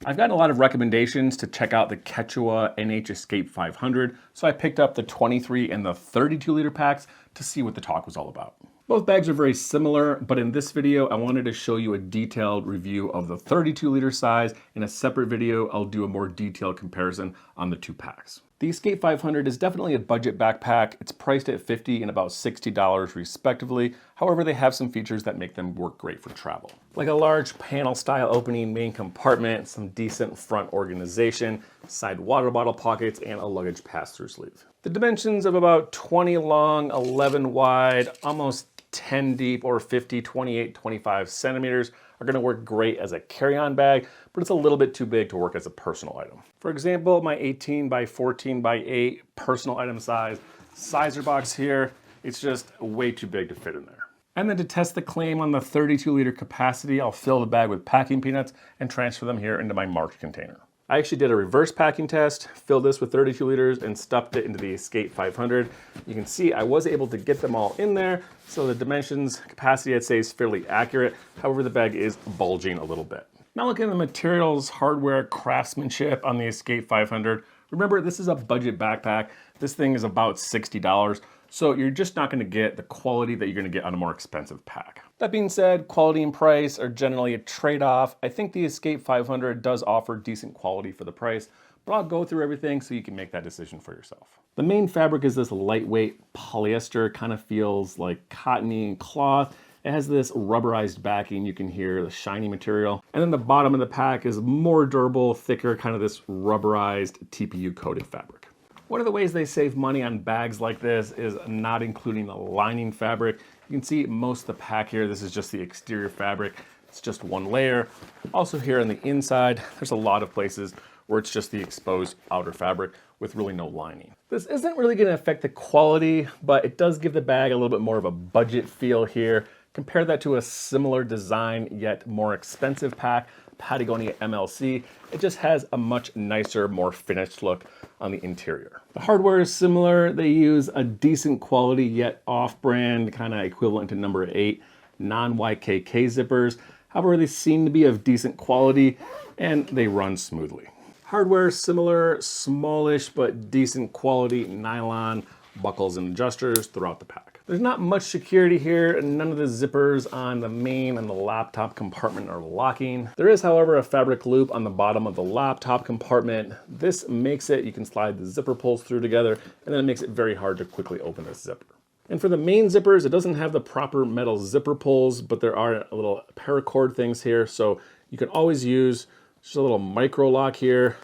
I've gotten a lot of recommendations to check out the Quechua NH Escape 500, so I picked up the 23 and the 32 liter packs to see what the talk was all about. Both bags are very similar, but in this video, I wanted to show you a detailed review of the 32 liter size. In a separate video, I'll do a more detailed comparison on the two packs. The Escape 500 is definitely a budget backpack. It's priced at $50 and about $60 respectively. However, they have some features that make them work great for travel. Like a large panel style opening main compartment, some decent front organization, side water bottle pockets, and a luggage pass-through sleeve. The dimensions of about 20 long, 11 wide, almost 10 deep, or 50, 28, 25 centimeters are going to work great as a carry-on bag, but it's a little bit too big to work as a personal item. For example, my 18 by 14 by 8 personal item sizer box here, it's just way too big to fit in there. And then to test the claim on the 32 liter capacity, I'll fill the bag with packing peanuts and transfer them here into my marked container. I actually did a reverse packing test, filled this with 32 liters and stuffed it into the Escape 500. You can see I was able to get them all in there, so the dimensions, capacity I'd say is fairly accurate. However, the bag is bulging a little bit. Now looking at the materials, hardware, craftsmanship on the Escape 500. Remember, this is a budget backpack. This thing is about $60. So you're just not going to get the quality that you're going to get on a more expensive pack. That being said, quality and price are generally a trade-off. I think the Escape 500 does offer decent quality for the price, but I'll go through everything so you can make that decision for yourself. The main fabric is this lightweight polyester, kind of feels like cottony cloth. It has this rubberized backing, you can hear the shiny material. And then the bottom of the pack is more durable, thicker, kind of this rubberized TPU coated fabric. One of the ways they save money on bags like this is not including the lining fabric. You can see most of the pack here, this is just the exterior fabric. It's just one layer. Also here on the inside, there's a lot of places where it's just the exposed outer fabric with really no lining. This isn't really going to affect the quality, but it does give the bag a little bit more of a budget feel here. Compare that to a similar design yet more expensive pack, Patagonia MLC. It just has a much nicer, more finished look on the interior. The hardware is similar. They use a decent quality yet off-brand, kind of equivalent to number 8 non-YKK zippers. However, they seem to be of decent quality and they run smoothly. Hardware is similar, smallish but decent quality nylon buckles and adjusters throughout the pack. There's not much security here. None of the zippers on the main and the laptop compartment are locking. There is, however, a fabric loop on the bottom of the laptop compartment. This makes it, you can slide the zipper pulls through together, and then it makes it very hard to quickly open this zipper. And for the main zippers, it doesn't have the proper metal zipper pulls, but there are little paracord things here, so you can always use just a little micro lock here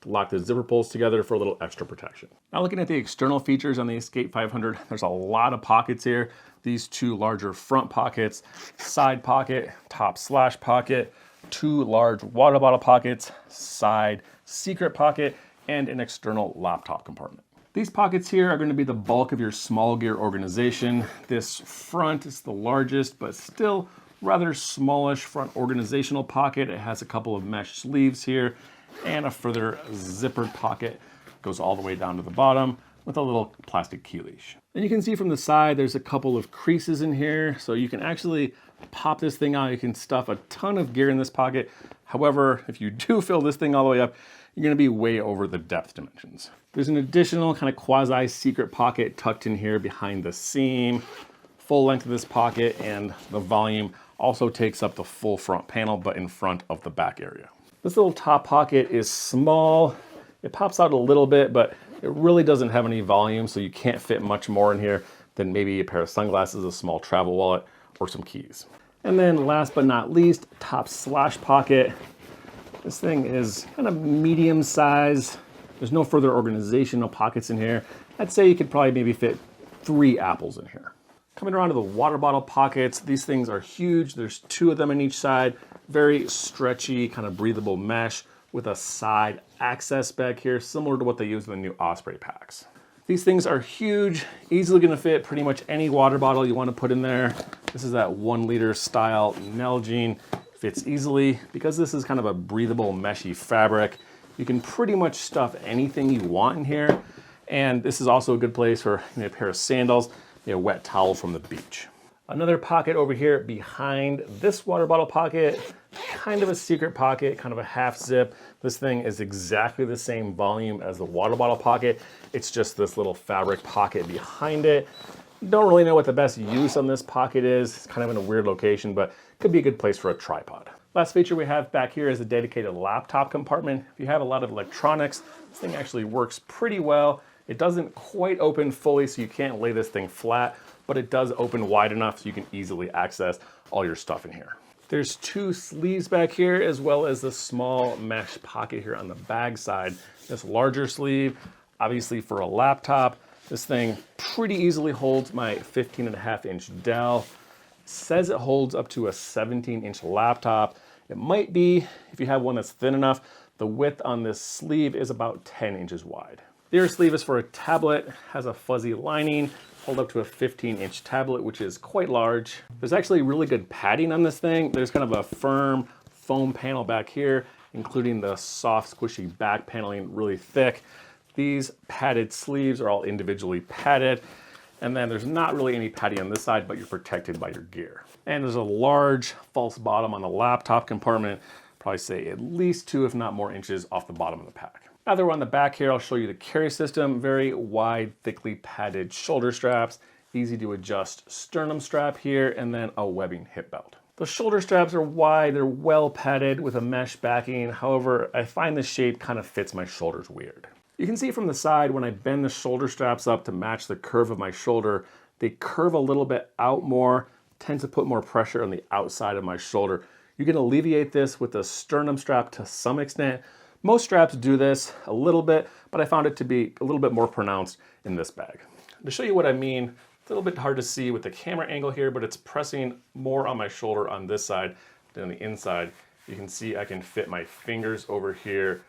to lock the zipper pulls together for a little extra protection. Now looking at the external features on the Escape 500, there's a lot of pockets here. These two larger front pockets, side pocket, top slash pocket, two large water bottle pockets, side secret pocket, and an external laptop compartment. These pockets here are going to be the bulk of your small gear organization. This front is the largest, but still rather smallish front organizational pocket. It has a couple of mesh sleeves here, and a further zippered pocket goes all the way down to the bottom with a little plastic key leash. And you can see from the side there's a couple of creases in here, so you can actually pop this thing out. You can stuff a ton of gear in this pocket. However, if you do fill this thing all the way up, you're going to be way over the depth dimensions. There's an additional kind of quasi secret pocket tucked in here behind the seam. Full length of this pocket, and the volume also takes up the full front panel, but in front of the back area. This little top pocket is small. It pops out a little bit, but it really doesn't have any volume, so you can't fit much more in here than maybe a pair of sunglasses, a small travel wallet, or some keys. And then last but not least, top slash pocket. This thing is kind of medium size. There's no further organization, no pockets in here. I'd say you could probably maybe fit 3 apples in here. Coming around to the water bottle pockets, these things are huge. There's 2 of them on each side. Very stretchy, kind of breathable mesh with a side access back here, similar to what they use in the new Osprey packs. These things are huge, easily gonna fit pretty much any water bottle you wanna put in there. This is that 1 liter style Nalgene. Fits easily. Because this is kind of a breathable, meshy fabric, you can pretty much stuff anything you want in here. And this is also a good place for a pair of sandals, a wet towel from the beach. Another pocket over here behind this water bottle pocket. kind of a secret pocket, kind of a half zip. This thing is exactly the same volume as the water bottle pocket. It's just this little fabric pocket behind it. Don't really know what the best use on this pocket is. It's kind of in a weird location, but could be a good place for a tripod. Last feature we have back here is a dedicated laptop compartment. If you have a lot of electronics, this thing actually works pretty well. It doesn't quite open fully, so you can't lay this thing flat, but it does open wide enough so you can easily access all your stuff in here. There's two sleeves back here, as well as the small mesh pocket here on the bag side. This larger sleeve, obviously for a laptop. This thing pretty easily holds my 15.5-inch Dell. Says it holds up to a 17-inch laptop. It might be, if you have one that's thin enough, the width on this sleeve is about 10 inches wide. The other sleeve is for a tablet, has a fuzzy lining, hold up to a 15-inch tablet, which is quite large. There's actually really good padding on this thing. There's kind of a firm foam panel back here, including the soft, squishy back paneling, really thick. These padded sleeves are all individually padded. And then there's not really any padding on this side, but you're protected by your gear. And there's a large false bottom on the laptop compartment, probably say at least 2, if not more inches off the bottom of the pack. Now that we're on the back here, I'll show you the carry system. Very wide, thickly padded shoulder straps, easy to adjust sternum strap here, and then a webbing hip belt. The shoulder straps are wide, they're well padded with a mesh backing. However, I find the shape kind of fits my shoulders weird. You can see from the side when I bend the shoulder straps up to match the curve of my shoulder, they curve a little bit out more, tend to put more pressure on the outside of my shoulder. You can alleviate this with a sternum strap to some extent. Most straps do this a little bit, but I found it to be a little bit more pronounced in this bag. To show you what I mean, it's a little bit hard to see with the camera angle here, but it's pressing more on my shoulder on this side than on the inside. You can see I can fit my fingers over here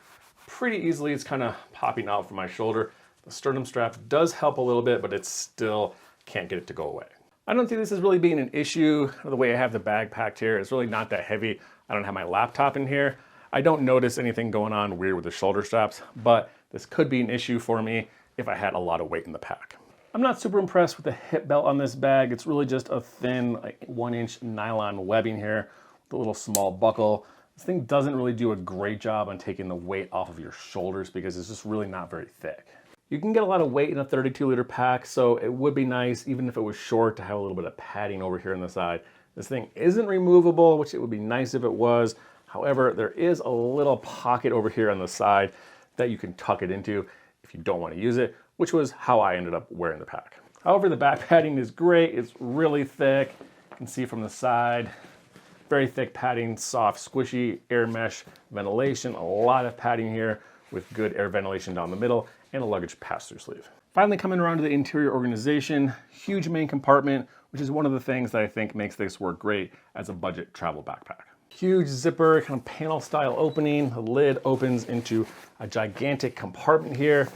pretty easily. It's kind of popping out from my shoulder. The sternum strap does help a little bit, but it still can't get it to go away. I don't see this as really being an issue. The way I have the bag packed here, it's really not that heavy. I don't have my laptop in here. I don't notice anything going on weird with the shoulder straps, but this could be an issue for me if I had a lot of weight in the pack. I'm not super impressed with the hip belt on this bag. It's really just a thin, like 1-inch nylon webbing here with a little small buckle. This thing doesn't really do a great job on taking the weight off of your shoulders because it's just really not very thick. You can get a lot of weight in a 32-liter pack, so it would be nice, even if it was short, to have a little bit of padding over here on the side. This thing isn't removable, which it would be nice if it was. However, there is a little pocket over here on the side that you can tuck it into if you don't want to use it, which was how I ended up wearing the pack. However, the back padding is great. It's really thick. You can see from the side. Very thick padding, soft, squishy, air mesh ventilation, a lot of padding here with good air ventilation down the middle and a luggage pass-through sleeve. Finally, coming around to the interior organization, huge main compartment, which is one of the things that I think makes this work great as a budget travel backpack. Huge zipper, kind of panel style opening. The lid opens into a gigantic compartment here,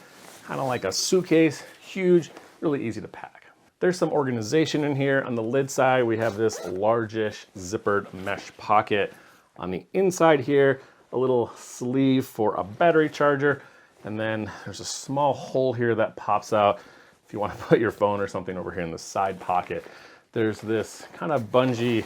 kind of like a suitcase, huge, really easy to pack. There's some organization in here. On the lid side, we have this largish zippered mesh pocket. On the inside here, a little sleeve for a battery charger. And then there's a small hole here that pops out if you want to put your phone or something over here in the side pocket. There's this kind of bungee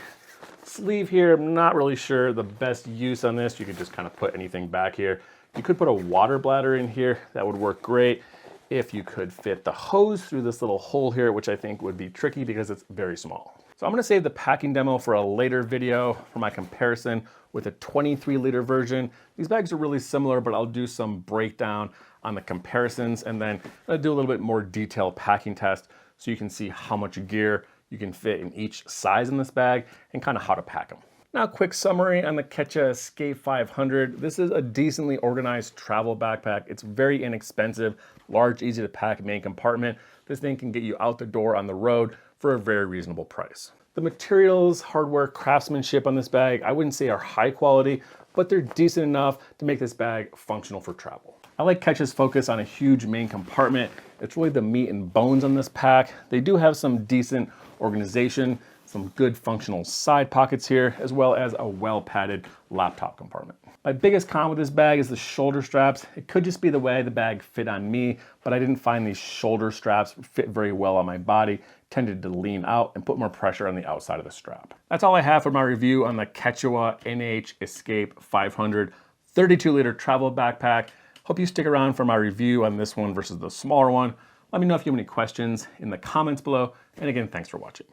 sleeve here. I'm not really sure the best use on this. You could just kind of put anything back here. You could put a water bladder in here. That would work great if you could fit the hose through this little hole here, which I think would be tricky because it's very small. So I'm gonna save the packing demo for a later video for my comparison with a 23-liter version. These bags are really similar, but I'll do some breakdown on the comparisons and then I'll do a little bit more detailed packing test so you can see how much gear you can fit in each size in this bag and kind of how to pack them. Now, quick summary on the Quechua Escape 500. This is a decently organized travel backpack. It's very inexpensive, large, easy to pack main compartment. This thing can get you out the door on the road for a very reasonable price. The materials, hardware, craftsmanship on this bag, I wouldn't say are high quality, but they're decent enough to make this bag functional for travel. I like Quechua's focus on a huge main compartment. It's really the meat and bones on this pack. They do have some decent organization, some good functional side pockets here, as well as a well-padded laptop compartment. My biggest con with this bag is the shoulder straps. It could just be the way the bag fit on me, but I didn't find these shoulder straps fit very well on my body. Tended to lean out and put more pressure on the outside of the strap. That's all I have for my review on the Quechua NH Escape 500 32-liter travel backpack. Hope you stick around for my review on this one versus the smaller one. Let me know if you have any questions in the comments below. And again, thanks for watching.